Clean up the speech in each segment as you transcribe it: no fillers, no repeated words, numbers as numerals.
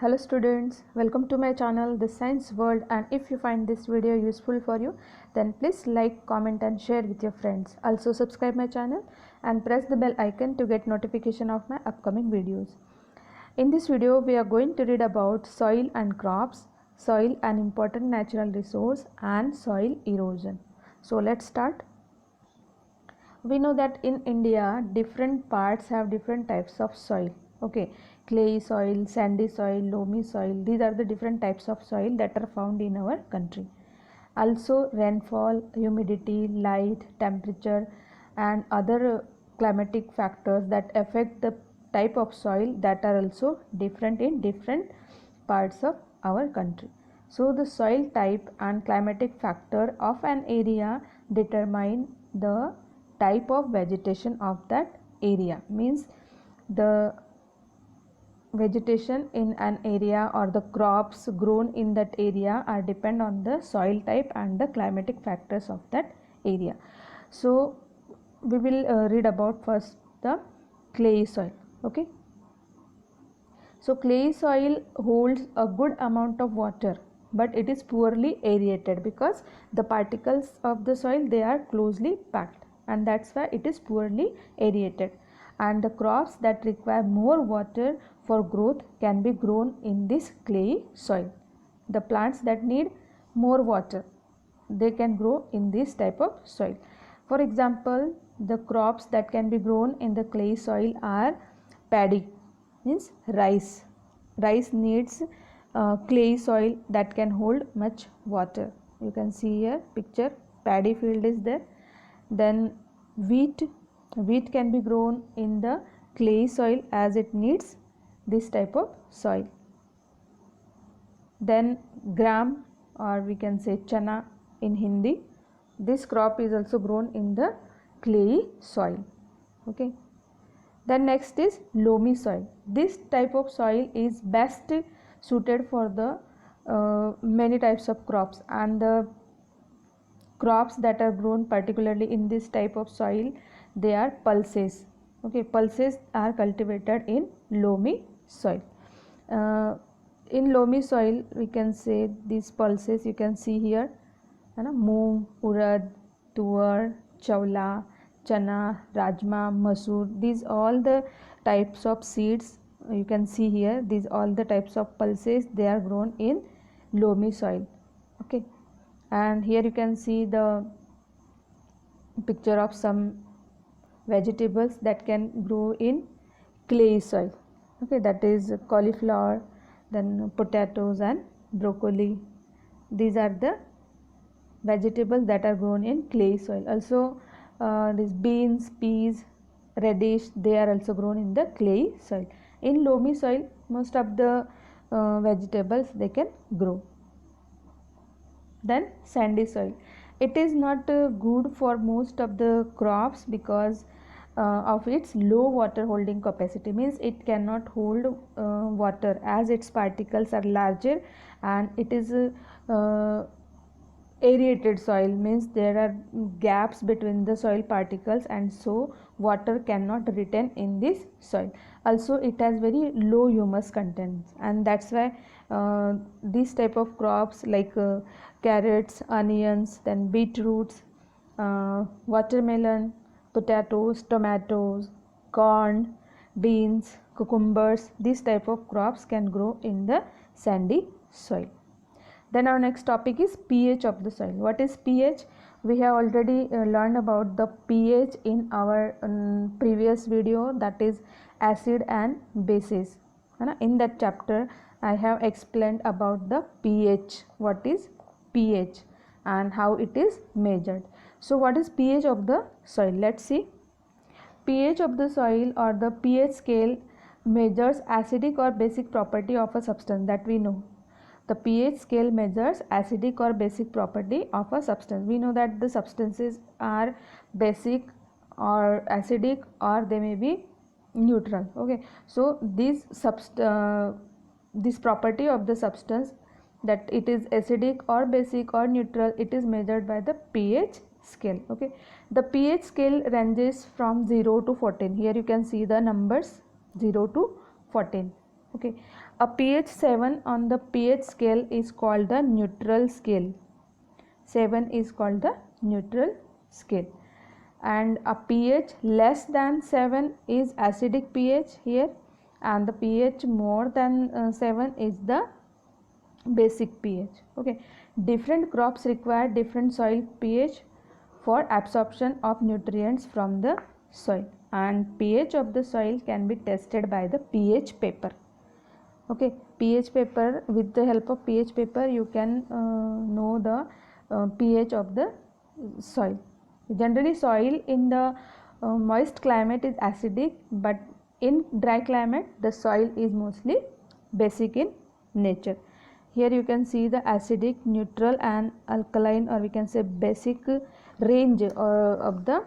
Hello students, welcome to my channel The Science World, and if you find this video useful for you, then please like, comment and share with your friends. Also subscribe my channel and press the bell icon to get notification of my upcoming videos. In this video we are going to read about soil and crops, soil an important natural resource, and soil erosion. So let's start. We know that in India different parts have different types of soil. Okay, clay soil, sandy soil, loamy soil, these are the different types of soil that are found in our country. Also rainfall, humidity, light, temperature and other climatic factors that affect the type of soil that are also different in different parts of our country. So the soil type and climatic factor of an area determine the type of vegetation of that area. Means the vegetation in an area or the crops grown in that area are depend on the soil type and the climatic factors of that area. So we will read about first the clay soil. Okay, so clay soil holds a good amount of water, but it is poorly aerated because the particles of the soil, they are closely packed, and that's why it is poorly aerated. And the crops that require more water for growth can be grown in this clay soil. The plants that need more water, they can grow in this type of soil. For example, the crops that can be grown in the clay soil are paddy, means rice. Rice needs clay soil that can hold much water. You can see here picture, paddy field is there. Then wheat can be grown in the clay soil as it needs this type of soil. Then gram, or we can say chana in Hindi, this crop is also grown in the clay soil. Okay, then next is loamy soil. This type of soil is best suited for the many types of crops, and the crops that are grown particularly in this type of soil, they are pulses. Okay, pulses are cultivated in loamy soil. In loamy soil we can say these pulses, you can see here, moong, urad, tuar, chawla, chana, rajma, masoor, these all the types of seeds you can see here. These all the types of pulses, they are grown in loamy soil. Okay, and here you can see the picture of some vegetables that can grow in clay soil. Okay, that is cauliflower, then potatoes and broccoli. These are the vegetables that are grown in clay soil. Also these beans, peas, radish, they are also grown in the clay soil. In loamy soil most of the vegetables they can grow. Then sandy soil, it is not good for most of the crops because of its low water holding capacity. Means it cannot hold water as its particles are larger, and it is aerated soil, means there are gaps between the soil particles, and so water cannot retain in this soil. Also it has very low humus content, and that's why these type of crops like carrots, onions, then beetroots, watermelon, potatoes, tomatoes, corn, beans, cucumbers, these type of crops can grow in the sandy soil. Then our next topic is pH of the soil. What is pH? We have already learned about the pH in our previous video, that is acid and bases. In that chapter I have explained about the pH, what is pH and how it is measured. So what is pH of the soil? Let's see. pH of the soil or the pH scale measures acidic or basic property of a substance, that we know. The pH scale measures acidic or basic property of a substance. We know that the substances are basic or acidic, or they may be neutral. Okay, so this property of the substance, that it is acidic or basic or neutral, it is measured by the pH scale. Okay, the pH scale ranges from 0 to 14. Here you can see the numbers 0 to 14. Okay, A pH 7 on the pH scale is called the neutral scale. 7 is called the neutral scale, and a pH less than 7 is acidic pH here, and the pH more than 7 is the basic pH. Okay, different crops require different soil pH for absorption of nutrients from the soil, and pH of the soil can be tested by the pH paper. Okay, pH paper, with the help of pH paper you can know the pH of the soil. Generally soil in the moist climate is acidic, but in dry climate the soil is mostly basic in nature. Here you can see the acidic, neutral and alkaline, or we can say basic range of the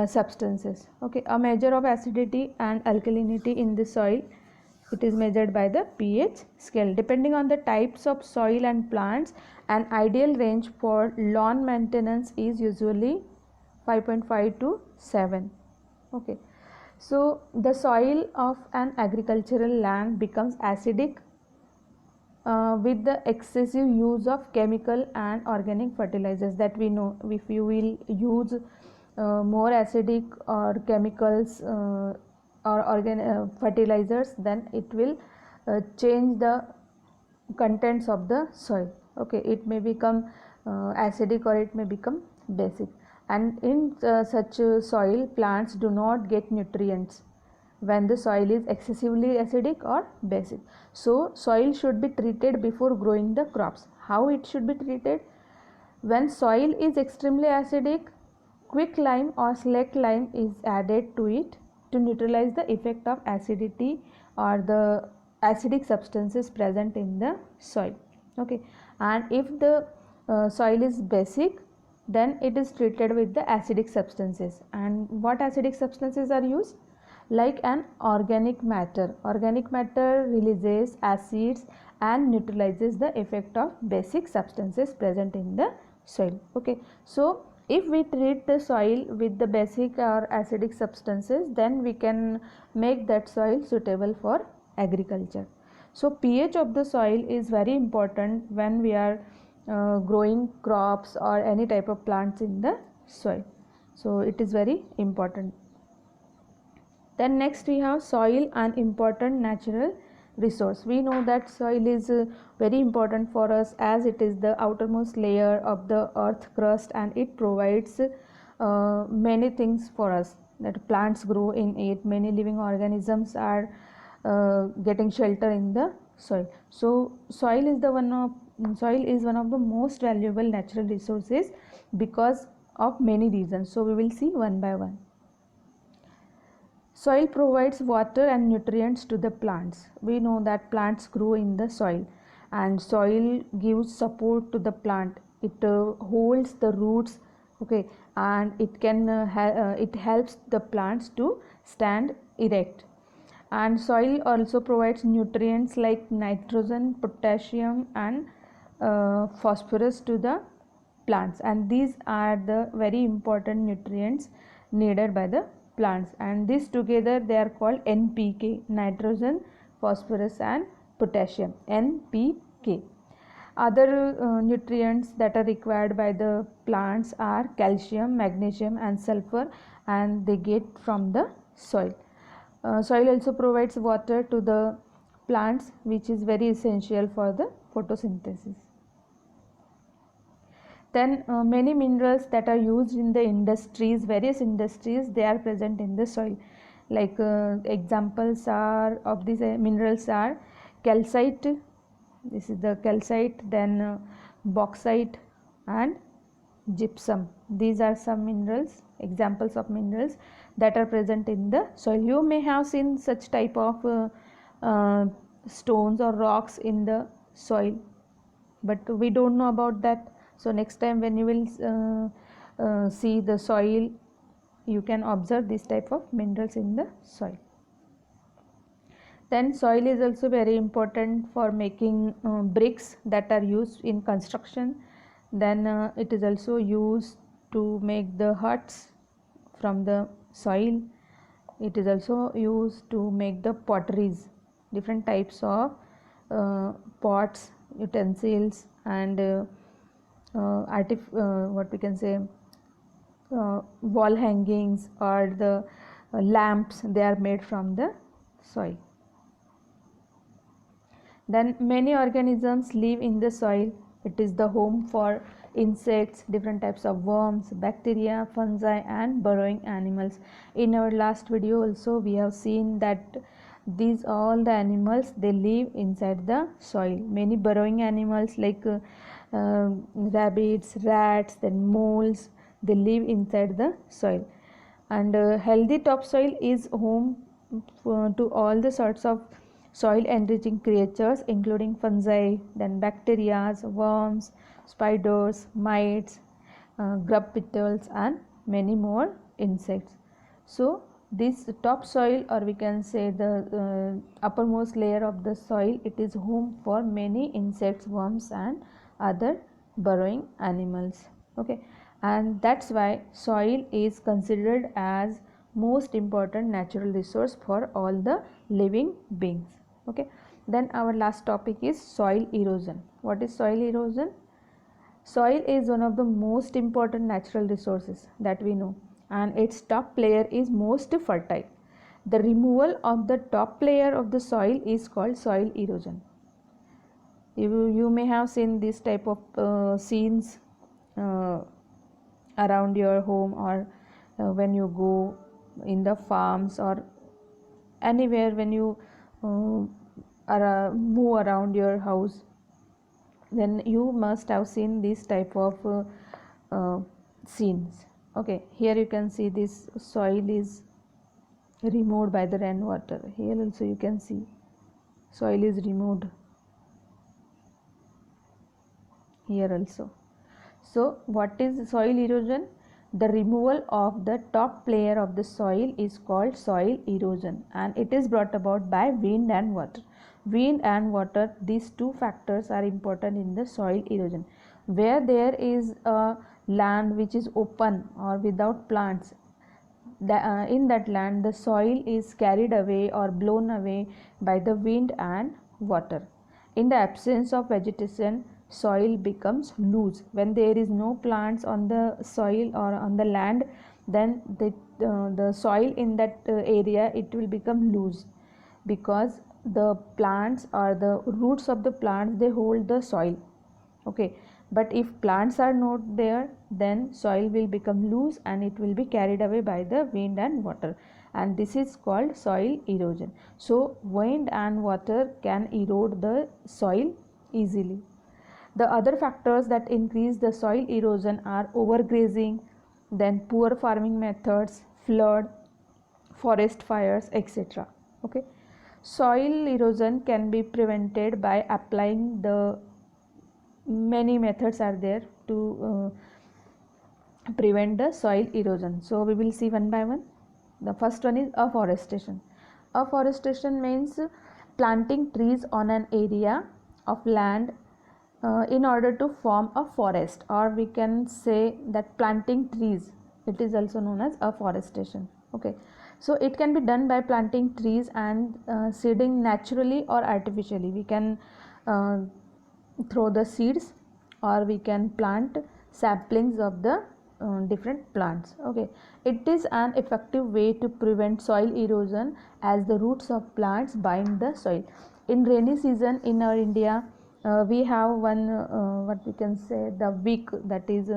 substances. Okay, a measure of acidity and alkalinity in the soil, it is measured by the pH scale. Depending on the types of soil and plants, an ideal range for lawn maintenance is usually 5.5 to 7. Okay, so the soil of an agricultural land becomes acidic with the excessive use of chemical and organic fertilizers, that we know. If you will use more acidic or chemicals or fertilizers, then it will change the contents of the soil. Okay, it may become acidic or it may become basic, and in such soil plants do not get nutrients when the soil is excessively acidic or basic. So soil should be treated before growing the crops. How it should be treated? When soil is extremely acidic, quick lime or slaked lime is added to it to neutralize the effect of acidity or the acidic substances present in the soil. Okay, and if the soil is basic, then it is treated with the acidic substances. And what acidic substances are used? Like an organic matter. Organic matter releases acids and neutralizes the effect of basic substances present in the soil. Okay, so if we treat the soil with the basic or acidic substances, then we can make that soil suitable for agriculture. So pH of the soil is very important when we are growing crops or any type of plants in the soil. So it is very important. Then next we have soil, an important natural resource. We know that soil is very important for us, as it is the outermost layer of the earth crust, and it provides many things for us, that plants grow in it, many living organisms are getting shelter in the soil. So soil is one of the most valuable natural resources because of many reasons. So we will see one by one. Soil provides water and nutrients to the plants. We know that plants grow in the soil, and soil gives support to the plant. It holds the roots, okay, and it helps the plants to stand erect. And soil also provides nutrients like nitrogen, potassium and phosphorus to the plants, and these are the very important nutrients needed by the plants, and these together they are called NPK: nitrogen, phosphorus and potassium. NPK. Other nutrients that are required by the plants are calcium, magnesium and sulfur, and they get from the soil. Soil also provides water to the plants, which is very essential for the photosynthesis. Then many minerals that are used in the industries, various industries, they are present in the soil. Like examples are of these minerals are calcite, this is the calcite, then bauxite and gypsum. These are some minerals, examples of minerals that are present in the soil. You may have seen such type of stones or rocks in the soil, but we don't know about that. So next time when you will see the soil, you can observe this type of minerals in the soil. Then soil is also very important for making bricks that are used in construction. Then it is also used to make the huts from the soil. It is also used to make the potteries, different types of pots, utensils, and what we can say, wall hangings or the lamps, they are made from the soil. Then many organisms live in the soil. It is the home for insects, different types of worms, bacteria, fungi, and burrowing animals. In our last video also we have seen that these all the animals, they live inside the soil. Many burrowing animals like rabbits, rats, then moles, they live inside the soil. And healthy topsoil is home to all the sorts of soil enriching creatures, including fungi, then bacteria, worms, spiders, mites, grub beetles, and many more insects. So this topsoil, or we can say the uppermost layer of the soil, it is home for many insects, worms, and other burrowing animals. Okay, and that's why soil is considered as most important natural resource for all the living beings. Okay, then our last topic is soil erosion. What is soil erosion? Soil is one of the most important natural resources that we know, and its top layer is most fertile. The removal of the top layer of the soil is called soil erosion. You may have seen this type of scenes around your home, or when you go in the farms or anywhere when you move around your house, then you must have seen this type of scenes. Okay, here you can see this soil is removed by the rainwater. Here also you can see soil is removed here also. So what is soil erosion? The removal of the top layer of the soil is called soil erosion, and it is brought about by wind and water. Wind and water, these two factors are important in the soil erosion. Where there is a land which is open or without plants, in that land the soil is carried away or blown away by the wind and water. In the absence of vegetation, soil becomes loose. When there is no plants on the soil or on the land, then the soil in that area, it will become loose, because the plants or the roots of the plants, they hold the soil. Okay, but if plants are not there, then soil will become loose and it will be carried away by the wind and water, and this is called soil erosion. So wind and water can erode the soil easily. The other factors that increase the soil erosion are overgrazing, then poor farming methods, flood, forest fires, etc. Okay, soil erosion can be prevented by applying the many methods are there to prevent the soil erosion. So we will see one by one. The first one is afforestation. Afforestation means planting trees on an area of land in order to form a forest, or we can say that planting trees, it is also known as afforestation. Okay, so it can be done by planting trees and seeding naturally or artificially. We can throw the seeds, or we can plant saplings of the different plants. Okay, it is an effective way to prevent soil erosion, as the roots of plants bind the soil. In rainy season in our India, we have one what we can say, the week, that is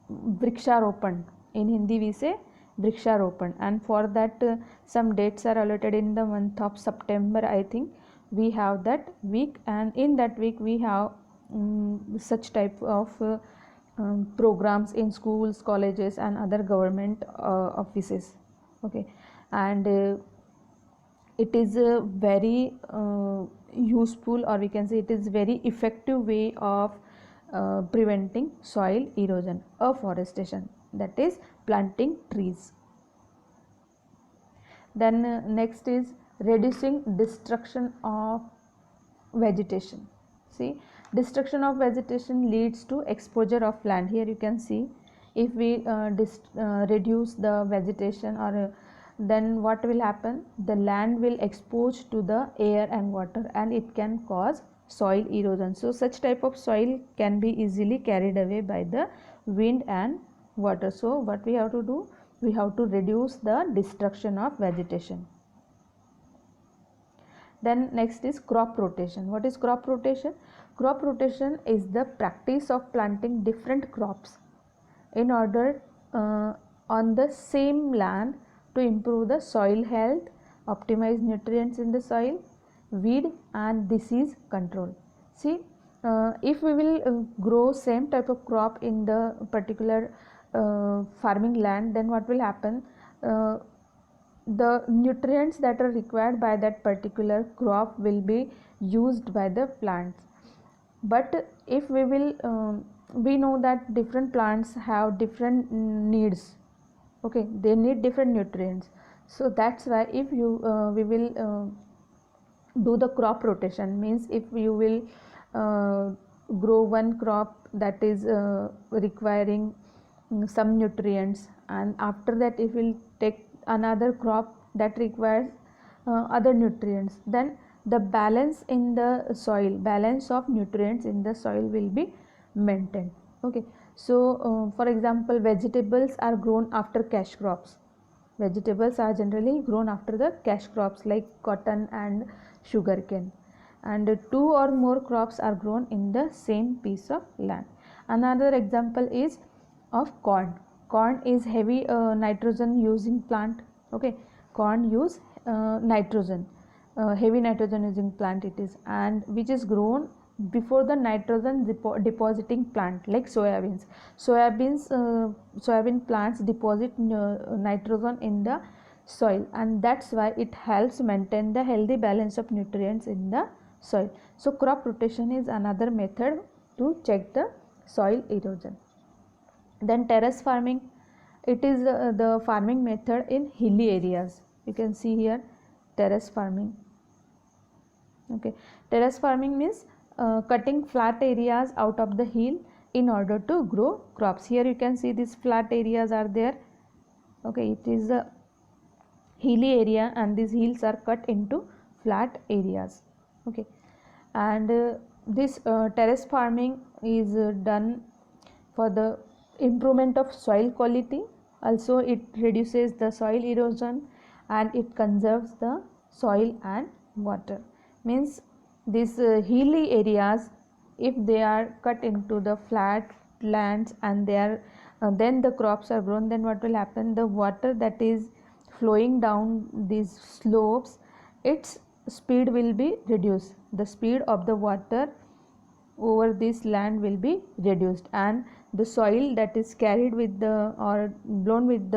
Vriksharopan. In Hindi we say Vriksharopan, and for that some dates are allotted in the month of September, I think. We have that week, and in that week we have such type of programs in schools, colleges, and other government offices. Okay, and it is a very useful, or we can say it is very effective way of preventing soil erosion, afforestation, that is planting trees. Then next is reducing destruction of vegetation. See, destruction of vegetation leads to exposure of land. Here you can see, if we reduce the vegetation, or then what will happen? The land will expose to the air and water, and it can cause soil erosion. So such type of soil can be easily carried away by the wind and water. So what we have to do? We have to reduce the destruction of vegetation. Then next is crop rotation. What is crop rotation? Crop rotation is the practice of planting different crops in order on the same land to improve the soil health, optimize nutrients in the soil, weed and disease control. See, if we will grow same type of crop in the particular farming land, then what will happen? The nutrients that are required by that particular crop will be used by the plants. But if we will we know that different plants have different needs. Okay, they need different nutrients. So that's why if you we will do the crop rotation, means if you will grow one crop that is requiring some nutrients, and after that if will take another crop that requires other nutrients, then the balance in the soil, balance of nutrients in the soil will be maintained. Okay, so for example, vegetables are grown after cash crops. Vegetables are generally grown after the cash crops like cotton and sugarcane, and two or more crops are grown in the same piece of land. Another example is of corn. Corn is heavy nitrogen using plant. Okay, corn use nitrogen, heavy nitrogen using plant it is, and which is grown before the nitrogen depositing plant like soybeans. Soybean plants deposit nitrogen in the soil, and that's why it helps maintain the healthy balance of nutrients in the soil. So crop rotation is another method to check the soil erosion. Then terrace farming, it is the farming method in hilly areas. You can see here terrace farming. Okay, terrace farming means cutting flat areas out of the hill in order to grow crops. Here you can see these flat areas are there. Okay, it is a hilly area and these hills are cut into flat areas. Okay, and this terrace farming is done for the improvement of soil quality. Also it reduces the soil erosion and it conserves the soil and water. Means these hilly areas, if they are cut into the flat lands and they are then the crops are grown, then what will happen? The water that is flowing down these slopes, its speed will be reduced. The speed of the water over this land will be reduced, and the soil that is carried with the or flown with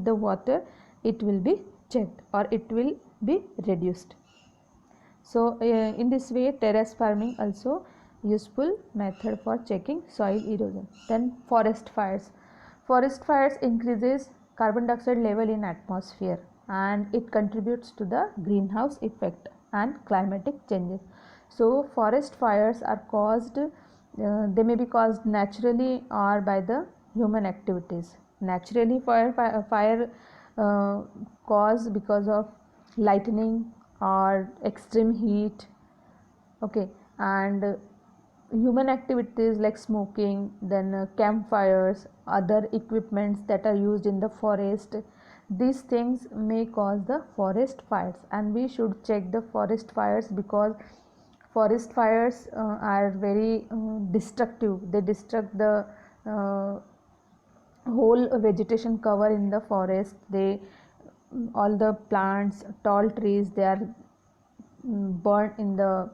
the water, it will be checked or it will be reduced. So in this way terrace farming also useful method for checking soil erosion. Then forest fires. Forest fires increases carbon dioxide level in atmosphere and it contributes to the greenhouse effect and climatic changes. So forest fires are caused, they may be caused naturally or by the human activities. Naturally fire caused because of lightning or extreme heat. Okay, and human activities like smoking, then campfires, other equipments that are used in the forest, these things may cause the forest fires, and we should check the forest fires because forest fires are very destructive. They destruct the whole vegetation cover in the forest. They all the plants, tall trees, they are burnt in the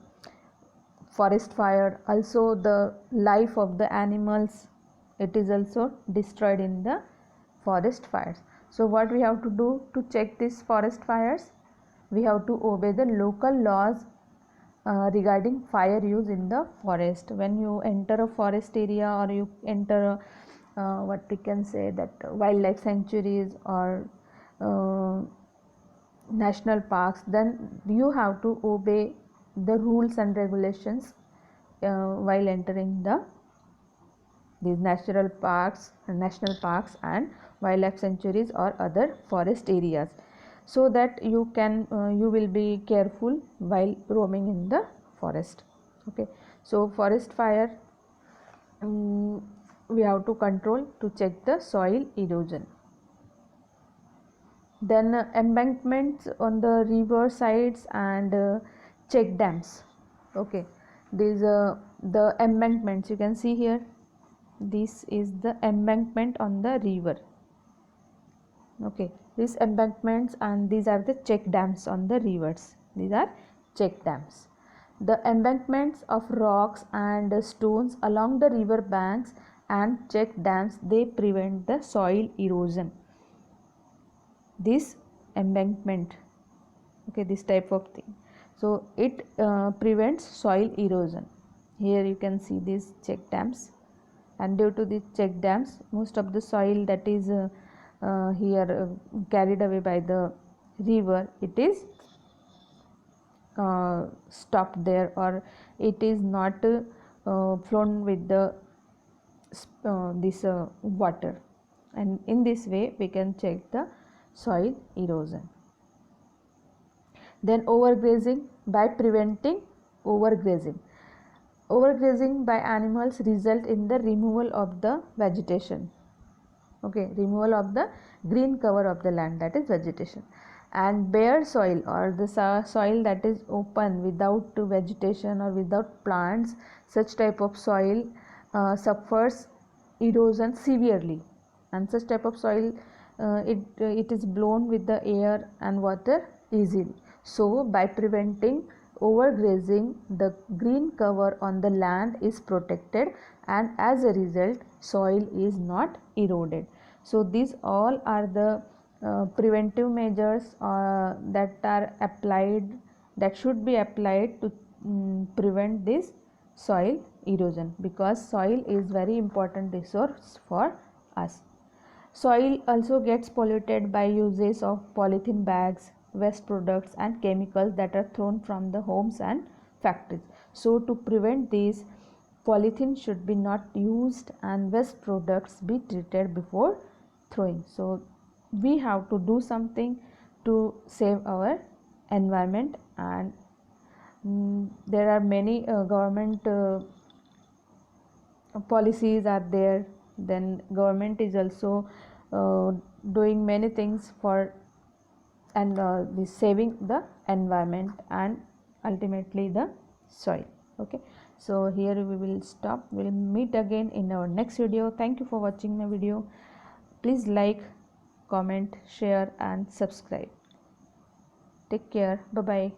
forest fire. Also the life of the animals, it is also destroyed in the forest fires. So what we have to do to check these forest fires? We have to obey the local laws regarding fire use in the forest. When you enter a forest area or you enter what we can say that wildlife sanctuaries or national parks, then you have to obey the rules and regulations while entering these national parks and wildlife sanctuaries or other forest areas, so that you will be careful while roaming in the forest. Okay, so forest fire we have to control to check the soil erosion. Then embankments on the river sides and check dams. Okay, these the embankments you can see here. This is the embankment on the river. Okay, these embankments and these are the check dams on the rivers. These are check dams. The embankments of rocks and stones along the river banks and check dams, they prevent the soil erosion. This embankment, okay, this type of thing, so it prevents soil erosion. Here you can see these check dams, and due to these check dams, most of the soil that is here carried away by the river, it is stopped there, or it is not flown with the this water, and in this way we can check the soil erosion. Then overgrazing, by preventing overgrazing. Overgrazing by animals result in the removal of the vegetation. Okay, removal of the green cover of the land, that is vegetation. And bare soil, or the soil that is open without vegetation or without plants, such type of soil suffers erosion severely, and such type of soil it is blown with the air and water easily. So by preventing overgrazing, the green cover on the land is protected, and as a result soil is not eroded. So these all are the preventive measures that are applied, that should be applied to prevent this soil erosion, because soil is very important resource for us. Soil also gets polluted by uses of polythene bags, waste products and chemicals that are thrown from the homes and factories. So to prevent this, polythene should be not used and waste products be treated before throwing. So we have to do something to save our environment, and there are many government policies are there. Then government is also doing many things for and saving the environment and ultimately the soil. Okay, so here we will stop. We will meet again in our next video. Thank you for watching my video. Please like, comment, share and subscribe. Take care. Bye bye.